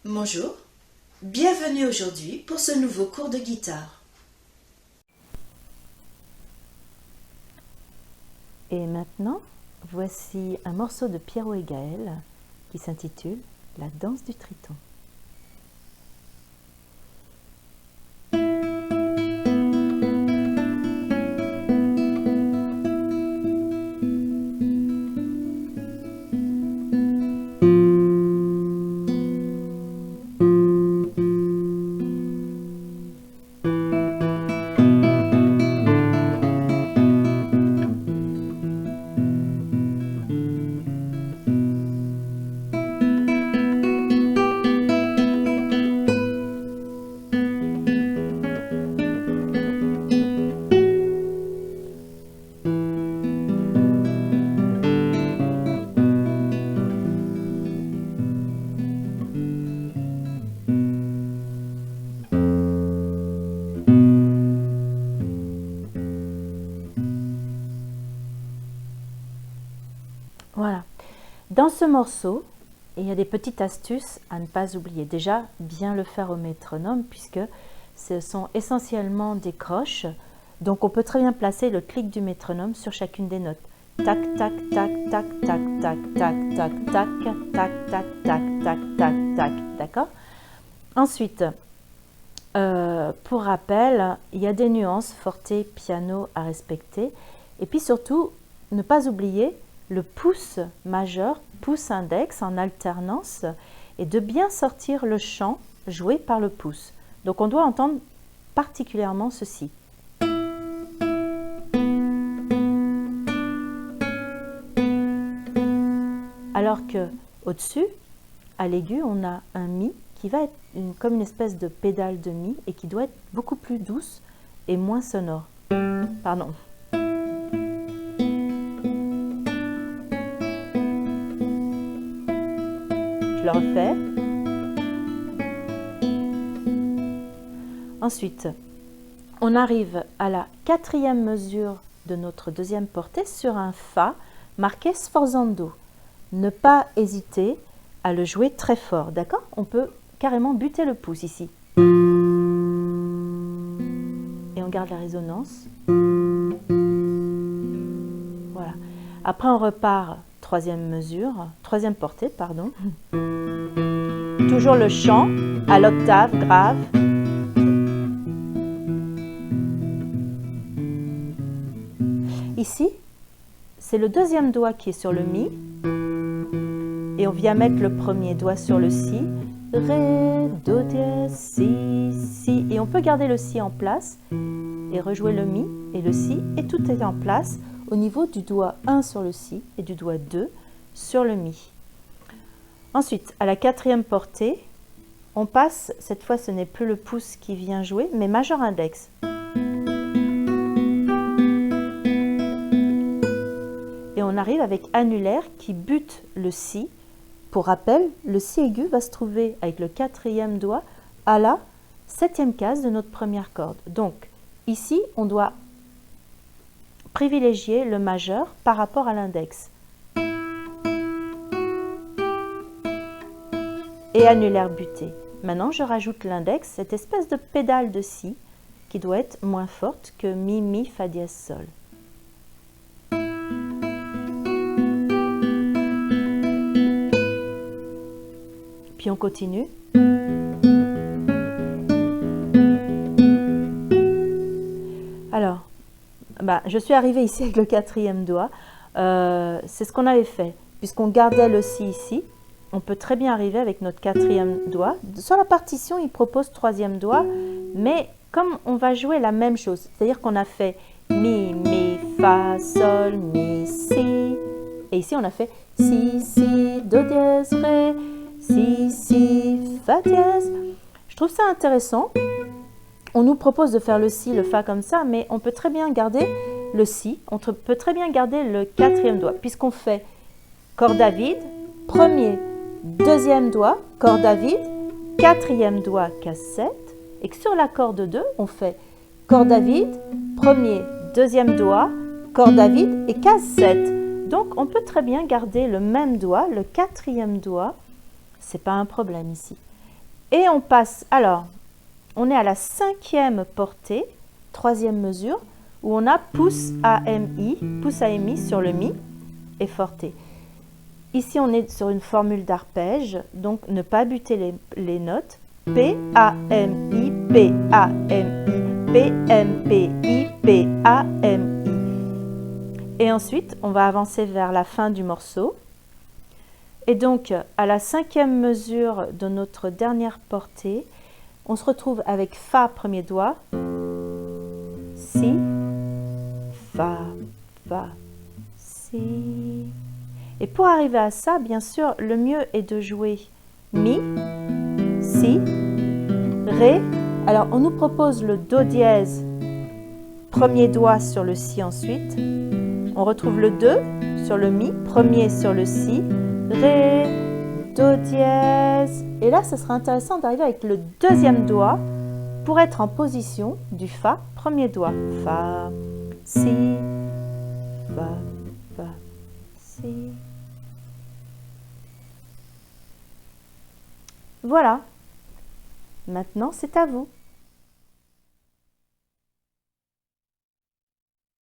Bonjour, bienvenue aujourd'hui pour ce nouveau cours de guitare. Et maintenant, voici un morceau de Pierrot et Gaël qui s'intitule « La danse du triton ». Voilà. Dans ce morceau, il y a des petites astuces à ne pas oublier. Déjà, bien le faire au métronome puisque ce sont essentiellement des croches. Donc, on peut très bien placer le clic du métronome sur chacune des notes. Tac, tac, tac, tac, tac, tac, tac, tac, tac, tac, tac, tac, tac, tac, tac. D'accord? Ensuite, pour rappel, il y a des nuances forte, piano à respecter. Et puis surtout, ne pas oublier le pouce majeur, pouce index en alternance et de bien sortir le chant joué par le pouce. Donc on doit entendre particulièrement ceci. Alors que au-dessus, à l'aigu, on a un mi qui va être comme une espèce de pédale de mi et qui doit être beaucoup plus douce et moins sonore. Pardon. Je le refais. Ensuite, on arrive à la 4e mesure de notre deuxième portée sur un Fa marqué sforzando. Ne pas hésiter à le jouer très fort, d'accord? On peut carrément buter le pouce ici. Et on garde la résonance. Voilà. Après, on repart troisième portée, pardon. Toujours le chant à l'octave grave. Ici, c'est le deuxième doigt qui est sur le mi. Et on vient mettre le premier doigt sur le si. Ré, do dièse, si, si. Et on peut garder le si en place et rejouer le mi et le si. Et tout est en place au niveau du doigt 1 sur le si et du doigt 2 sur le mi. Ensuite, à la 4e portée, on passe, cette fois ce n'est plus le pouce qui vient jouer, mais majeur index. Et on arrive avec annulaire qui bute le si. Pour rappel, le si aigu va se trouver avec le 4e doigt à la 7e case de notre première corde. Donc, ici, on doit privilégier le majeur par rapport à l'index. Et annulaire buté. Maintenant, je rajoute l'index, cette espèce de pédale de si qui doit être moins forte que mi, mi, fa dièse, sol. Puis on continue. Alors, je suis arrivée ici avec le 4e doigt. C'est ce qu'on avait fait. Puisqu'on gardait le si ici, on peut très bien arriver avec notre 4e doigt. Sur la partition, il propose 3e doigt, mais comme on va jouer la même chose, c'est-à-dire qu'on a fait mi, mi, fa, sol, mi, si. Et ici, on a fait si, si, do dièse, ré, si, si, fa dièse. Je trouve ça intéressant. On nous propose de faire le si, le fa comme ça, mais on peut très bien garder le si, on peut très bien garder le 4e doigt, puisqu'on fait corde à vide, premier, 2e doigt, corde à vide, 4e doigt, casse 7, et que sur la corde 2, on fait corde à vide, premier, 2e doigt, corde à vide et casse 7. Donc, on peut très bien garder le même doigt, le quatrième doigt. C'est pas un problème ici. Et on passe, alors, on est à la cinquième portée, troisième mesure, où on a pouce AMI sur le Mi et forte. Ici, on est sur une formule d'arpège, donc ne pas buter les notes. P, A, M, I, P, A, M, I, P, M, P, I, P, A, M, I. Et ensuite, on va avancer vers la fin du morceau. Et donc, à la cinquième mesure de notre dernière portée, on se retrouve avec Fa, premier doigt, Si, Fa, Fa, Si. Et pour arriver à ça, bien sûr, le mieux est de jouer Mi, Si, Ré. Alors, on nous propose le Do dièse, premier doigt sur le Si ensuite. On retrouve le 2 sur le Mi, premier sur le Si, Ré, Do dièse. Et là, ce sera intéressant d'arriver avec le deuxième doigt pour être en position du Fa, premier doigt. Fa, Si, Fa, Fa, Si. Voilà. Maintenant, c'est à vous.